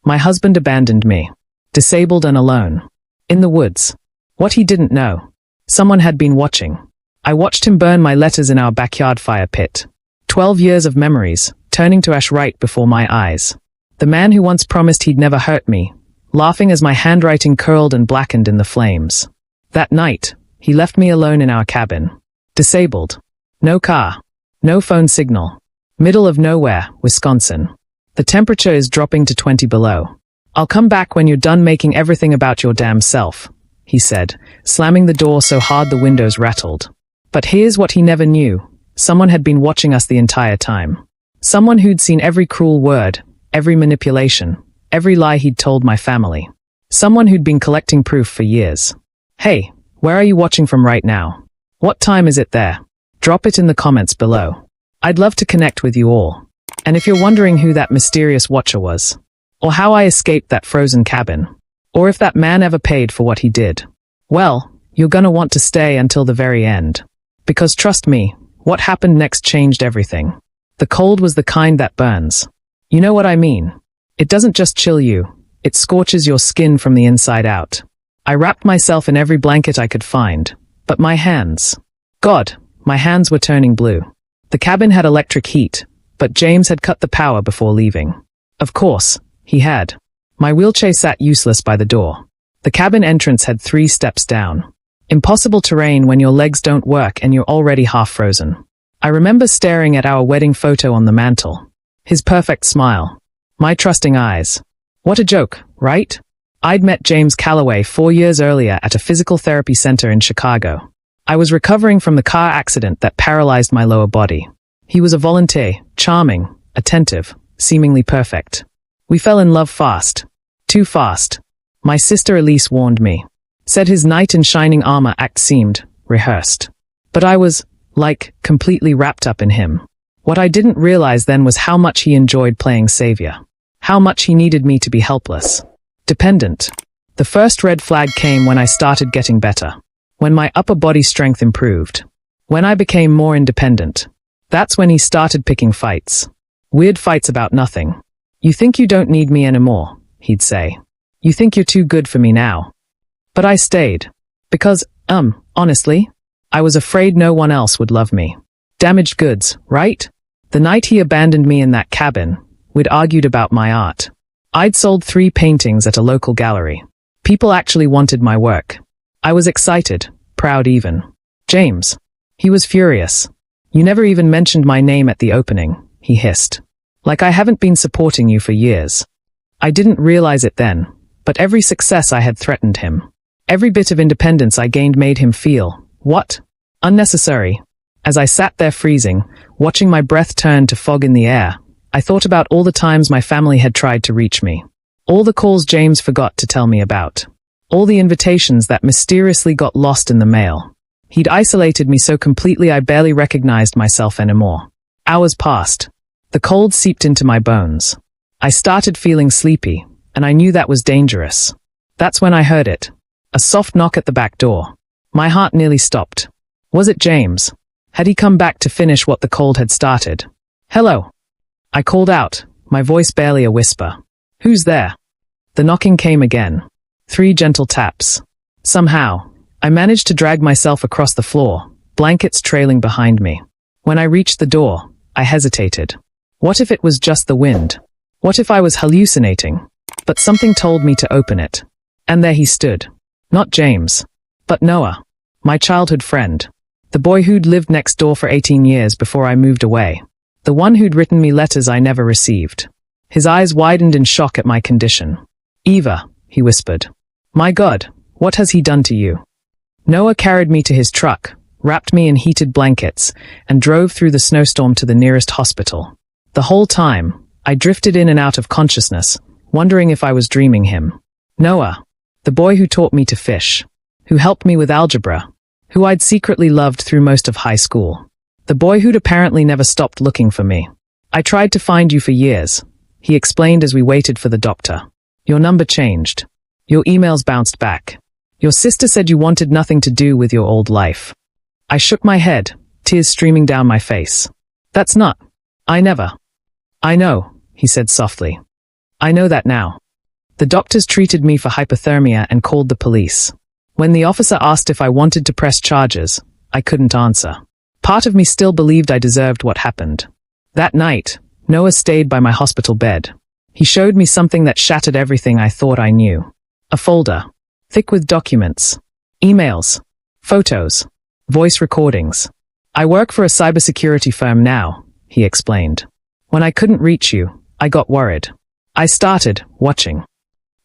My husband abandoned me. Disabled and alone. In the woods. What he didn't know. Someone had been watching. I watched him burn my letters in our backyard fire pit. 12 years of memories, turning to ash right before my eyes. The man who once promised he'd never hurt me, laughing as my handwriting curled and blackened in the flames. That night, he left me alone in our cabin. Disabled. No car. No phone signal. Middle of nowhere, Wisconsin. The temperature is dropping to 20 below. I'll come back when you're done making everything about your damn self, he said, slamming the door so hard the windows rattled. But here's what he never knew. Someone had been watching us the entire time. Someone who'd seen every cruel word, every manipulation, every lie he'd told my family. Someone who'd been collecting proof for years. Hey, where are you watching from right now? What time is it there? Drop it in the comments below. I'd love to connect with you all. And if you're wondering who that mysterious watcher was, or how I escaped that frozen cabin, or if that man ever paid for what he did, well, you're gonna want to stay until the very end. Because trust me, what happened next changed everything. The cold was the kind that burns. You know what I mean? It doesn't just chill you, it scorches your skin from the inside out. I wrapped myself in every blanket I could find, but my hands. God, my hands were turning blue. The cabin had electric heat, but James had cut the power before leaving. Of course, he had. My wheelchair sat useless by the door. The cabin entrance had 3 steps down. Impossible terrain when your legs don't work and you're already half frozen. I remember staring at our wedding photo on the mantle. His perfect smile. My trusting eyes. What a joke, right? I'd met James Calloway 4 years earlier at a physical therapy center in Chicago. I was recovering from the car accident that paralyzed my lower body. He was a volunteer, charming, attentive, seemingly perfect. We fell in love fast. Too fast. My sister Elise warned me. Said his knight in shining armor act seemed rehearsed. But I was, like, completely wrapped up in him. What I didn't realize then was how much he enjoyed playing savior. How much he needed me to be helpless. Dependent. The first red flag came when I started getting better. When my upper body strength improved. When I became more independent. That's when he started picking fights. Weird fights about nothing. You think you don't need me anymore, he'd say. You think you're too good for me now. But I stayed. Because, honestly, I was afraid no one else would love me. Damaged goods, right? The night he abandoned me in that cabin, we'd argued about my art. I'd sold 3 paintings at a local gallery. People actually wanted my work. I was excited, proud even. James. He was furious. You never even mentioned my name at the opening, he hissed. Like I haven't been supporting you for years. I didn't realize it then, but every success I had threatened him. Every bit of independence I gained made him feel, what? Unnecessary. As I sat there freezing, watching my breath turn to fog in the air, I thought about all the times my family had tried to reach me. All the calls James forgot to tell me about. All the invitations that mysteriously got lost in the mail. He'd isolated me so completely I barely recognized myself anymore. Hours passed. The cold seeped into my bones. I started feeling sleepy, and I knew that was dangerous. That's when I heard it. A soft knock at the back door. My heart nearly stopped. Was it James? Had he come back to finish what the cold had started? Hello. I called out, my voice barely a whisper. Who's there? The knocking came again. 3 gentle taps. Somehow, I managed to drag myself across the floor, blankets trailing behind me. When I reached the door, I hesitated. What if it was just the wind? What if I was hallucinating? But something told me to open it. And there he stood. Not James, but Noah, my childhood friend. The boy who'd lived next door for 18 years before I moved away. The one who'd written me letters I never received. His eyes widened in shock at my condition. Eva, he whispered. My God, what has he done to you? Noah carried me to his truck, wrapped me in heated blankets, and drove through the snowstorm to the nearest hospital. The whole time, I drifted in and out of consciousness, wondering if I was dreaming him. Noah, the boy who taught me to fish, who helped me with algebra, who I'd secretly loved through most of high school. The boy who'd apparently never stopped looking for me. I tried to find you for years, he explained as we waited for the doctor. Your number changed. Your emails bounced back. Your sister said you wanted nothing to do with your old life. I shook my head, tears streaming down my face. That's not. I never. I know, he said softly. I know that now. The doctors treated me for hypothermia and called the police. When the officer asked if I wanted to press charges, I couldn't answer. Part of me still believed I deserved what happened. That night, Noah stayed by my hospital bed. He showed me something that shattered everything I thought I knew. A folder, thick with documents, emails, photos, voice recordings. I work for a cybersecurity firm now, he explained. When I couldn't reach you, I got worried. I started watching.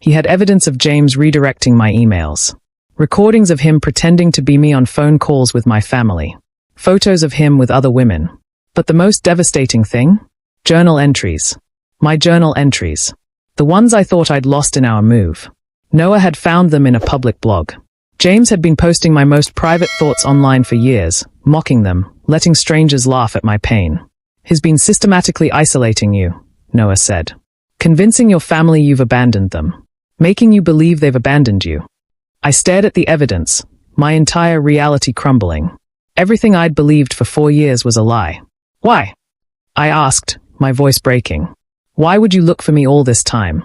He had evidence of James redirecting my emails. Recordings of him pretending to be me on phone calls with my family. Photos of him with other women. But the most devastating thing? Journal entries. My journal entries. The ones I thought I'd lost in our move. Noah had found them in a public blog. James had been posting my most private thoughts online for years, mocking them, letting strangers laugh at my pain. He's been systematically isolating you, Noah said. Convincing your family you've abandoned them. Making you believe they've abandoned you. I stared at the evidence, my entire reality crumbling. Everything I'd believed for 4 years was a lie. Why? I asked, my voice breaking. Why would you look for me all this time?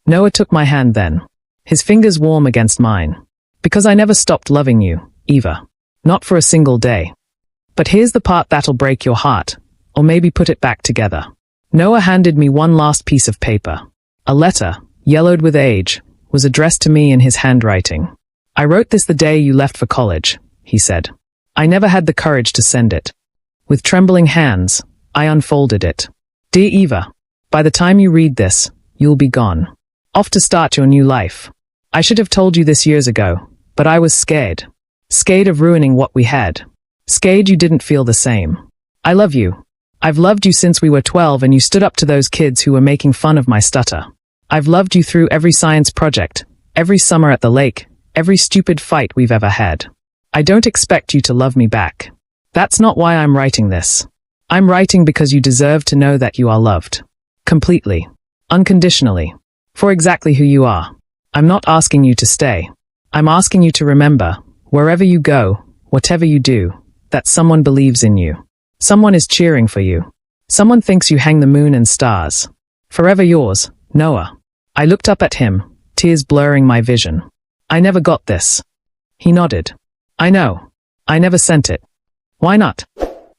Noah took my hand then, his fingers warm against mine. Because I never stopped loving you, Eva. Not for a single day. But here's the part that'll break your heart, or maybe put it back together. Noah handed me one last piece of paper. A letter, yellowed with age, was addressed to me in his handwriting. I wrote this the day you left for college, he said. I never had the courage to send it. With trembling hands, I unfolded it. Dear Eva, by the time you read this, you'll be gone. Off to start your new life. I should have told you this years ago, but I was scared. Scared of ruining what we had. Scared you didn't feel the same. I love you. I've loved you since we were 12 and you stood up to those kids who were making fun of my stutter. I've loved you through every science project, every summer at the lake, every stupid fight we've ever had. I don't expect you to love me back. That's not why I'm writing this. I'm writing because you deserve to know that you are loved. Completely. Unconditionally. For exactly who you are. I'm not asking you to stay. I'm asking you to remember, wherever you go, whatever you do, that someone believes in you. Someone is cheering for you. Someone thinks you hang the moon and stars. Forever yours, Noah. I looked up at him, tears blurring my vision. I never got this. He nodded. I know. I never sent it. Why not?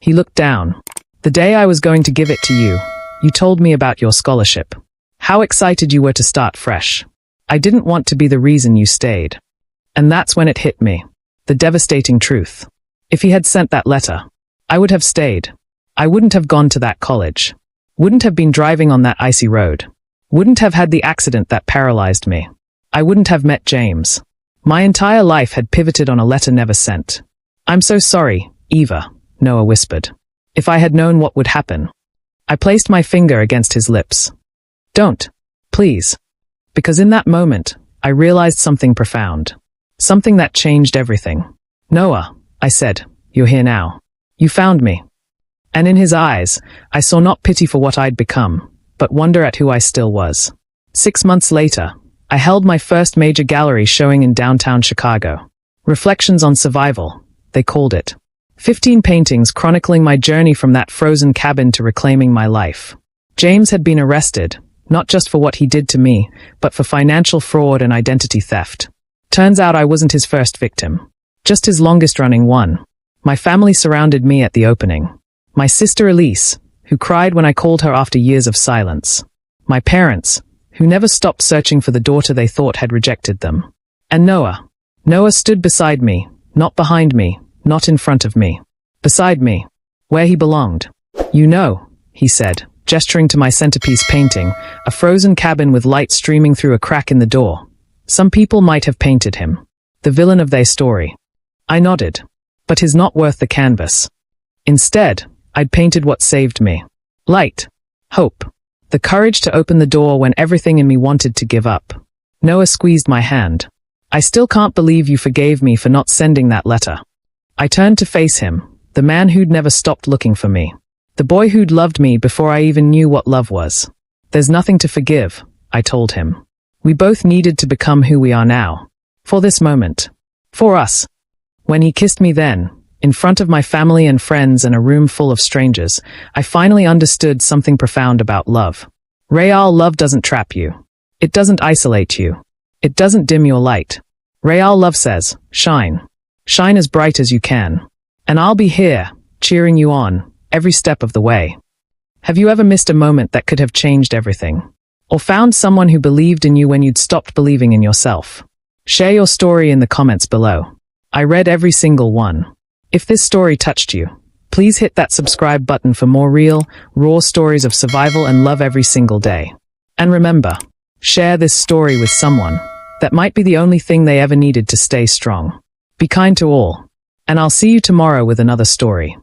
He looked down. The day I was going to give it to you, you told me about your scholarship. How excited you were to start fresh. I didn't want to be the reason you stayed. And that's when it hit me. The devastating truth. If he had sent that letter, I would have stayed. I wouldn't have gone to that college. Wouldn't have been driving on that icy road. Wouldn't have had the accident that paralyzed me. I wouldn't have met James. My entire life had pivoted on a letter never sent. I'm so sorry, Eva, Noah whispered. If I had known what would happen. I placed my finger against his lips. Don't. Please. Because in that moment, I realized something profound. Something that changed everything. Noah, I said, you're here now. You found me. And in his eyes, I saw not pity for what I'd become, but wonder at who I still was. 6 months later, I held my first major gallery showing in downtown Chicago. Reflections on Survival, they called it. 15 paintings chronicling my journey from that frozen cabin to reclaiming my life. James had been arrested, not just for what he did to me, but for financial fraud and identity theft. Turns out I wasn't his first victim. Just his longest-running one. My family surrounded me at the opening. My sister Elise, who cried when I called her after years of silence. My parents, who never stopped searching for the daughter they thought had rejected them. And Noah. Noah stood beside me, not behind me, not in front of me. Beside me. Where he belonged. You know, he said, gesturing to my centerpiece painting, a frozen cabin with light streaming through a crack in the door. Some people might have painted him. The villain of their story. I nodded. But he's not worth the canvas. Instead, I'd painted what saved me. Light. Hope. The courage to open the door when everything in me wanted to give up. Noah squeezed my hand. I still can't believe you forgave me for not sending that letter. I turned to face him, the man who'd never stopped looking for me. The boy who'd loved me before I even knew what love was. There's nothing to forgive, I told him. We both needed to become who we are now. For this moment. For us. When he kissed me then, in front of my family and friends and a room full of strangers, I finally understood something profound about love. Real love doesn't trap you. It doesn't isolate you. It doesn't dim your light. Real love says, shine. Shine as bright as you can. And I'll be here, cheering you on, every step of the way. Have you ever missed a moment that could have changed everything? Or found someone who believed in you when you'd stopped believing in yourself? Share your story in the comments below. I read every single one. If this story touched you, please hit that subscribe button for more real, raw stories of survival and love every single day. And remember, share this story with someone. That might be the only thing they ever needed to stay strong. Be kind to all. And I'll see you tomorrow with another story.